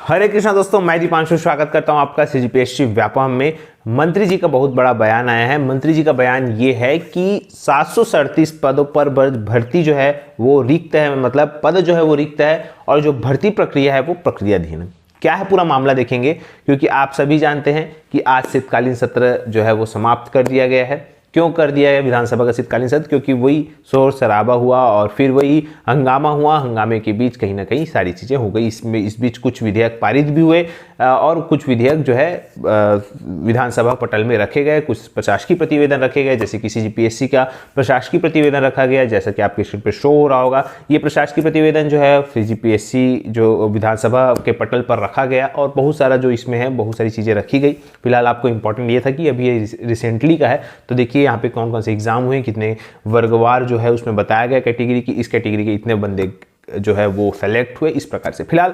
हरे कृष्णा दोस्तों, मैं दीपांशु स्वागत करता हूं आपका सीजीपीएससी व्यापम में। मंत्री जी का बहुत बड़ा बयान आया है। मंत्री जी का बयान ये है कि 737 पदों पर भर्ती जो है वो रिक्त है, मतलब पद जो है वो रिक्त है और जो भर्ती प्रक्रिया है वो प्रक्रियाधीन है। क्या है पूरा मामला देखेंगे, क्योंकि आप सभी जानते हैं कि आज शीतकालीन सत्र जो है वो समाप्त कर दिया गया है। क्यों कर दिया गया विधानसभा का शीतकालीन सत्र? क्योंकि वही शोर शराबा हुआ और फिर वही हंगामा हुआ। हंगामे के बीच कहीं ना कहीं सारी चीज़ें हो गई। इस बीच कुछ विधेयक पारित भी हुए और कुछ विधेयक जो है विधानसभा पटल में रखे गए। कुछ प्रशासकीय प्रतिवेदन रखे गए, जैसे कि सीजीपीएससी का प्रशासकीय प्रतिवेदन रखा गया, जैसा कि आपके स्क्रीन पर शो हो रहा होगा। ये प्रशासकीय प्रतिवेदन जो है सीजीपीएससी जो विधानसभा के पटल पर रखा गया और बहुत सारा जो इसमें है बहुत सारी चीज़ें रखी गई। फिलहाल आपको इंपॉर्टेंट ये था कि अभी ये रिसेंटली का है, तो देखिए यहाँ पे कौन कौन से एग्जाम हुए, कितने वर्गवार जो है उसमें बताया गया कैटेगरी की, इस कैटेगरी के इतने बंदे जो है वो सेलेक्ट हुए, इस प्रकार से। फिलहाल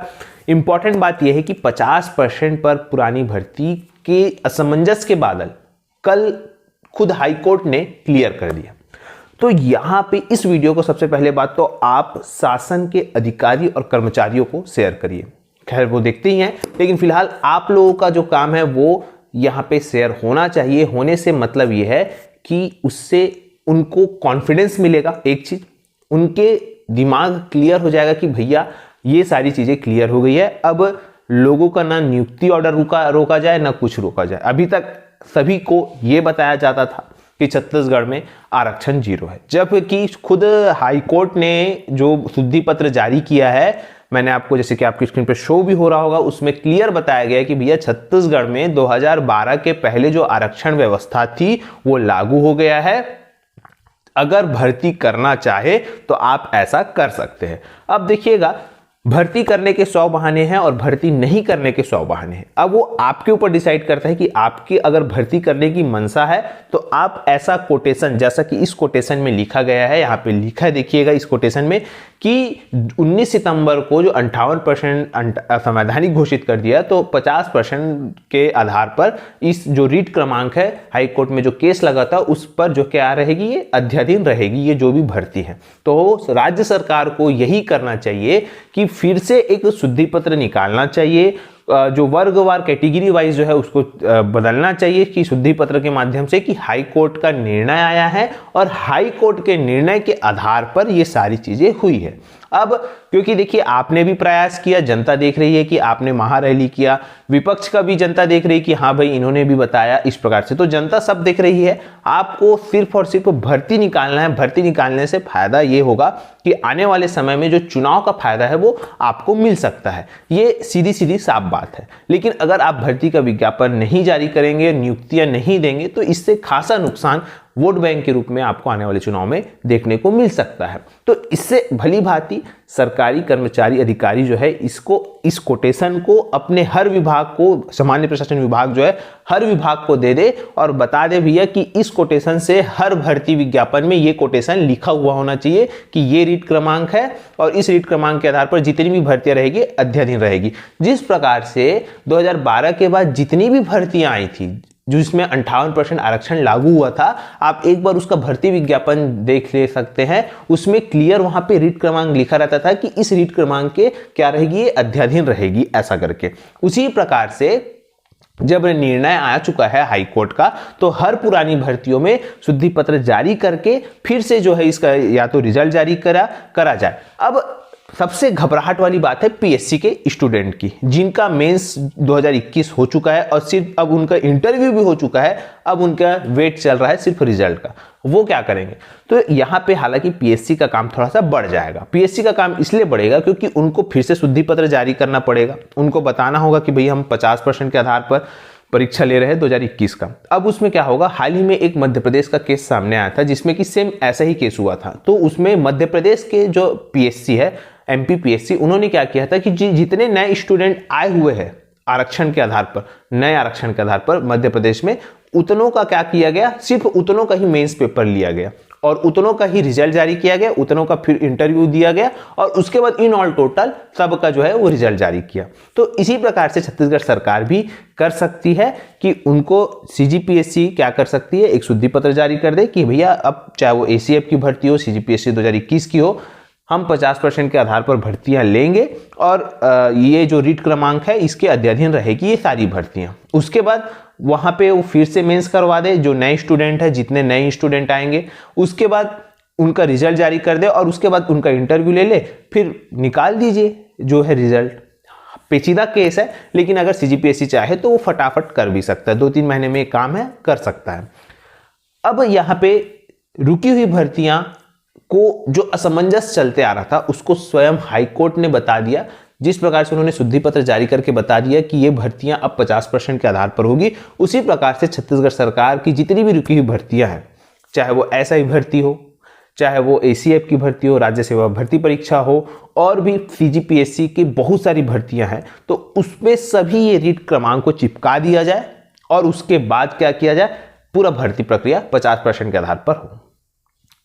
इंपॉर्टेंट बात यह है कि 50% पर पुरानी भर्ती के असमंजस के बादल कल खुद हाईकोर्ट ने क्लियर कर दिया। तो यहां पे इस वीडियो को सबसे पहले बात तो आप शासन के अधिकारी और कर्मचारियों को शेयर करिए। खैर वो देखते ही हैं, लेकिन फिलहाल आप लोगों का जो काम है वो यहां पे शेयर होना चाहिए। होने से मतलब यह है कि उससे उनको कॉन्फिडेंस मिलेगा, एक चीज उनके दिमाग क्लियर हो जाएगा कि भैया ये सारी चीजें क्लियर हो गई है। अब लोगों का ना नियुक्ति ऑर्डर रोका जाए ना कुछ रोका जाए। अभी तक सभी को यह बताया जाता था कि छत्तीसगढ़ में आरक्षण 0 है, जबकि खुद हाईकोर्ट ने जो शुद्धि पत्र जारी किया है, मैंने आपको जैसे कि आपकी स्क्रीन पे शो भी हो रहा होगा, उसमें क्लियर बताया गया है कि भैया छत्तीसगढ़ में 2012 के पहले जो आरक्षण व्यवस्था थी वो लागू हो गया है। अगर भर्ती करना चाहे तो आप ऐसा कर सकते हैं। अब देखिएगा, भर्ती करने के 100 बहाने हैं और भर्ती नहीं करने के 100 बहाने हैं। अब वो आपके ऊपर डिसाइड करता है कि आपकी अगर भर्ती करने की मनसा है तो आप ऐसा कोटेशन, जैसा कि इस कोटेशन में लिखा गया है, यहाँ पे लिखा है देखिएगा इस कोटेशन में कि 19 सितंबर को जो 58% संवैधानिक घोषित कर दिया, तो 50% के आधार पर इस जो रीट क्रमांक है हाईकोर्ट में जो केस लगा था उस पर जो क्या रहेगी, ये अध्याधीन रहेगी, ये जो भी भर्ती है। तो राज्य सरकार को यही करना चाहिए कि फिर से एक शुद्धि पत्र निकालना चाहिए, जो वर्गवार कैटेगरी वाइज जो है उसको बदलना चाहिए कि शुद्धि पत्र के माध्यम से कि हाई कोर्ट का निर्णय आया है और हाई कोर्ट के निर्णय के आधार पर ये सारी चीजें हुई है। अब क्योंकि देखिए आपने भी प्रयास किया, जनता देख रही है कि आपने महारैली किया, विपक्ष का भी जनता देख रही है कि हाँ भाई इन्होंने भी बताया इस प्रकार से, तो जनता सब देख रही है। आपको सिर्फ और सिर्फ भर्ती निकालना है। भर्ती निकालने से फायदा ये होगा कि आने वाले समय में जो चुनाव का फायदा है वो आपको मिल सकता है। ये सीधी सीधी साफ बात है। लेकिन अगर आप भर्ती का विज्ञापन नहीं जारी करेंगे, नियुक्तियां नहीं देंगे, तो इससे खासा नुकसान वोट बैंक के रूप में आपको आने वाले चुनाव में देखने को मिल सकता है। तो इससे भली भांति सरकारी कर्मचारी अधिकारी जो है इस कोटेशन को अपने हर विभाग को, सामान्य प्रशासन विभाग जो है हर विभाग को दे दे और बता दे भैया कि इस कोटेशन से हर भर्ती विज्ञापन में ये कोटेशन लिखा हुआ होना चाहिए कि ये रीट क्रमांक है और इस रीट क्रमांक के आधार पर जितनी भी भर्तियां रहेगी अध्याधीन रहेगी। जिस प्रकार से 2012 के बाद जितनी भी भर्तियां आई थी जिसमें 58% आरक्षण लागू हुआ था, आप एक बार उसका भर्ती विज्ञापन देख ले सकते हैं। उसमें क्लियर वहां पे रीट क्रमांक लिखा रहता था कि इस रीट क्रमांक के क्या रहेगी, ये अध्याधीन रहेगी, ऐसा करके। उसी प्रकार से जब निर्णय आ चुका है हाईकोर्ट का, तो हर पुरानी भर्तियों में शुद्धि पत्र जारी करके फिर से जो है इसका या तो रिजल्ट जारी करा जाए। अब सबसे घबराहट वाली बात है पीएससी के स्टूडेंट की, जिनका मेंस 2021 हो चुका है और सिर्फ अब उनका इंटरव्यू भी हो चुका है। अब उनका वेट चल रहा है सिर्फ रिजल्ट का। वो क्या करेंगे? तो यहाँ पे हालांकि पीएससी का काम थोड़ा सा बढ़ जाएगा। पीएससी का काम इसलिए बढ़ेगा क्योंकि उनको फिर से शुद्धि पत्र जारी करना पड़ेगा। उनको बताना होगा कि भैया हम 50% के आधार पर परीक्षा ले रहे हैं 2021 का। अब उसमें क्या होगा, हाल ही में एक मध्य प्रदेश का केस सामने आया था जिसमें कि सेम ऐसा ही केस हुआ था। तो उसमें मध्य प्रदेश के जो पीएससी है, एमपी पीएससी, उन्होंने क्या किया था कि जितने नए स्टूडेंट आए हुए हैं आरक्षण के आधार पर, नए आरक्षण के आधार पर मध्य प्रदेश में, उतनों का क्या किया गया, सिर्फ उतनों का ही मेंस पेपर लिया गया और उतनों का ही रिजल्ट जारी किया गया, उतनों का फिर इंटरव्यू दिया गया और उसके बाद इन ऑल टोटल सबका जो है वो रिजल्ट जारी किया। तो इसी प्रकार से छत्तीसगढ़ सरकार भी कर सकती है कि उनको सीजीपीएससी क्या कर सकती है, एक शुद्धि पत्र जारी कर दे कि भैया अब चाहे वो एसीएफ की भर्ती हो, सीजीपीएससी 2021 की हो, हम 50% के आधार पर भर्तियां लेंगे और ये जो रीट क्रमांक है इसके अध्याधीन रहेगी ये सारी भर्तियां। उसके बाद वहां पे वो फिर से मेंस करवा दे, जो नए स्टूडेंट है, जितने नए स्टूडेंट आएंगे उसके बाद उनका रिजल्ट जारी कर दे और उसके बाद उनका इंटरव्यू ले ले, फिर निकाल दीजिए जो है रिजल्ट। पेचीदा केस है, लेकिन अगर सीजीपीएससी चाहे तो वो फटाफट कर भी सकता है, 2-3 महीने में काम है, कर सकता है। अब यहाँ पे रुकी हुई भर्तियां को जो असमंजस चलते आ रहा था उसको स्वयं हाईकोर्ट ने बता दिया। जिस प्रकार से उन्होंने शुद्धि पत्र जारी करके बता दिया कि ये भर्तियां अब 50% के आधार पर होगी, उसी प्रकार से छत्तीसगढ़ सरकार की जितनी भी रुकी हुई भर्तियां हैं, चाहे वो एसआई भर्ती हो, चाहे वो एसीएफ की भर्ती हो, राज्य सेवा भर्ती परीक्षा हो, और भी सीजीपीएससी की बहुत सारी भर्तियां हैं, तो उसमें सभी ये रीट क्रमांक को चिपका दिया जाए और उसके बाद क्या किया जाए, पूरा भर्ती प्रक्रिया 50% के आधार पर हो।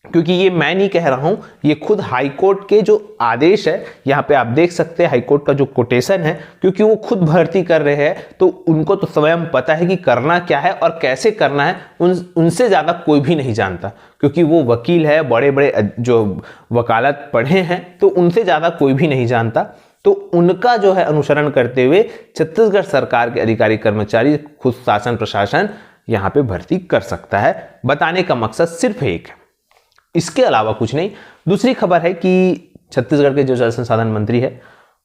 क्योंकि ये मैं नहीं कह रहा हूं, ये खुद हाईकोर्ट के जो आदेश है, यहां पे आप देख सकते हैं हाईकोर्ट का जो कोटेशन है, क्योंकि वो खुद भर्ती कर रहे हैं तो उनको तो स्वयं पता है कि करना क्या है और कैसे करना है, उनसे ज्यादा कोई भी नहीं जानता, क्योंकि वो वकील है, बड़े बड़े जो वकालत पढ़े हैं, तो उनसे ज्यादा कोई भी नहीं जानता। तो उनका जो है अनुसरण करते हुए छत्तीसगढ़ सरकार के अधिकारी कर्मचारी, खुद शासन प्रशासन यहां पे भर्ती कर सकता है। बताने का मकसद सिर्फ एक है, इसके अलावा कुछ नहीं। दूसरी खबर है कि छत्तीसगढ़ के जो जल संसाधन मंत्री है,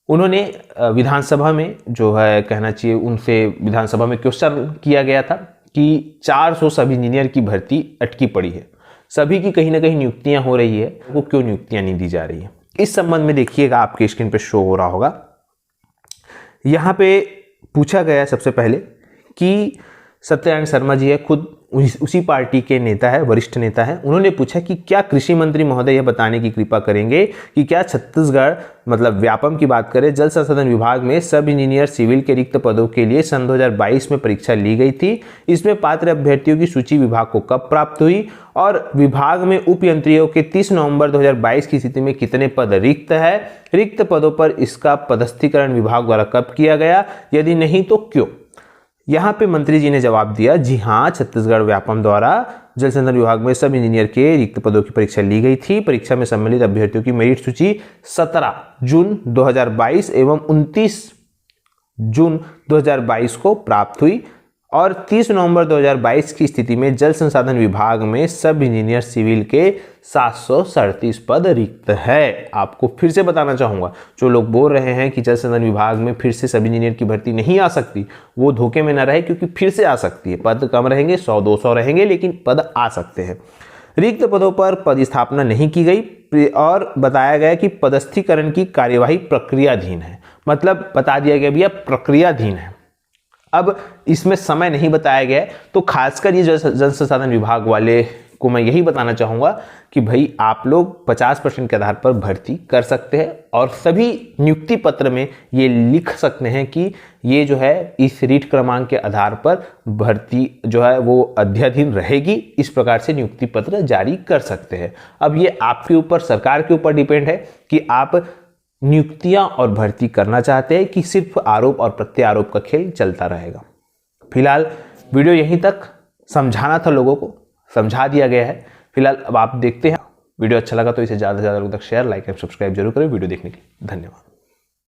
उन्होंने विधानसभा में जो है कहना चाहिए, उनसे विधानसभा में क्वेश्चन किया गया था कि 400 सब इंजीनियर की भर्ती अटकी पड़ी है, सभी की कहीं ना कहीं नियुक्तियां हो रही है, वो क्यों नियुक्तियां नहीं दी जा रही है। इस संबंध में देखिएगा, आपके स्क्रीन पे शो हो रहा होगा, यहां पे पूछा गया सबसे पहले कि सत्यनारायण शर्मा जी है, खुद उसी पार्टी के नेता है, वरिष्ठ नेता है, उन्होंने पूछा कि क्या कृषि मंत्री महोदय यह बताने की कृपा करेंगे कि क्या छत्तीसगढ़, मतलब व्यापम की बात करें, जल संसाधन विभाग में सब इंजीनियर सिविल के रिक्त पदों के लिए सन 2022 में परीक्षा ली गई थी, इसमें पात्र अभ्यर्थियों की सूची विभाग को कब प्राप्त हुई और विभाग में उप यंत्रियों के 30 नवंबर 2022 की स्थिति में कितने पद रिक्त है, रिक्त पदों पर इसका पदस्थीकरण विभाग द्वारा कब किया गया, यदि नहीं तो क्यों। यहां पे मंत्री जी ने जवाब दिया, जी हां, छत्तीसगढ़ व्यापम द्वारा जल संसाधन विभाग में सब इंजीनियर के रिक्त पदों की परीक्षा ली गई थी। परीक्षा में सम्मिलित अभ्यर्थियों की मेरिट सूची 17 जून 2022 एवं 29 जून 2022 को प्राप्त हुई और 30 नवंबर 2022 की स्थिति में जल संसाधन विभाग में सब इंजीनियर सिविल के 737 पद रिक्त है। आपको फिर से बताना चाहूंगा, जो लोग बोल रहे हैं कि जल संसाधन विभाग में फिर से सब इंजीनियर की भर्ती नहीं आ सकती, वो धोखे में न रहे, क्योंकि फिर से आ सकती है। पद कम रहेंगे, 100-200 रहेंगे, लेकिन पद आ सकते हैं। रिक्त पदों पर पद स्थापना नहीं की गई और बताया गया कि पदस्थीकरण की कार्यवाही प्रक्रियाधीन है। मतलब बता दिया गया भैया प्रक्रियाधीन है। अब इसमें समय नहीं बताया गया है, तो खासकर ये जल संसाधन विभाग वाले को मैं यही बताना चाहूंगा कि भाई आप लोग 50% के आधार पर भर्ती कर सकते हैं और सभी नियुक्ति पत्र में ये लिख सकते हैं कि ये जो है इस रीट क्रमांक के आधार पर भर्ती जो है वो अध्याधीन रहेगी। इस प्रकार से नियुक्ति पत्र जारी कर सकते हैं। अब ये आपके ऊपर, सरकार के ऊपर डिपेंड है कि आप नियुक्तियां और भर्ती करना चाहते हैं कि सिर्फ आरोप और प्रत्यारोप का खेल चलता रहेगा। फिलहाल वीडियो यहीं तक, समझाना था लोगों को, समझा दिया गया है। फिलहाल अब आप देखते हैं, वीडियो अच्छा लगा तो इसे ज़्यादा से ज़्यादा लोगों तक शेयर, लाइक एंड सब्सक्राइब जरूर करें। वीडियो देखने के लिए धन्यवाद।